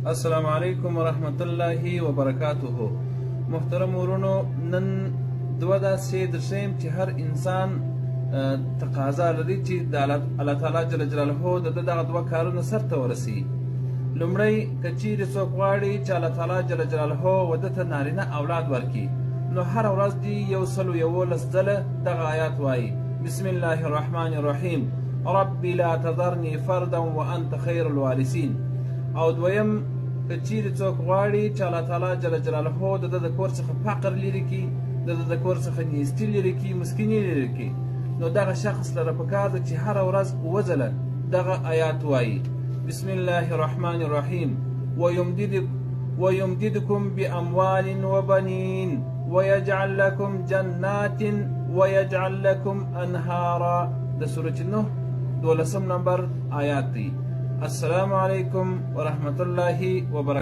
السلام علیکم ورحمت الله وبرکاته. محترم ورونو، نن دوه داسې درشیم چې هر انسان تقاضا لري چې د الله تعالی جل جلاله د ده دغه دوه کارونه سرته ورسي. لومړی که چیرې څوک غواړي چې الله تعالی جل جلاله وده ته نارینه اولاد ورکړي، نو هره ورځ دې 111 ځله دغه آیات وایي: بسم الله الرحمن الرحیم رب لا تذرني فردا وانت خیر الوارثین. او دویم که چیرې څوک غواړي چې الله تعالی جل جلاله د ده د کور څخه فقر لرې کړي، د ده د کور څخه نیستي لرې کړي، مسکیني لرې کړي، نو دغه شخص لره پکار ده چې هره ورځ 7 ځله دغه آیات وایي: بسم الله الرحمن الرحیم ويمددكم بأموال وبنين ويجعل لكم جنات ويجعل لكم أنهارا. د سورة نوح 12 نمبر آیات دی. السلام علیکم ورحمت الله وبرکاته.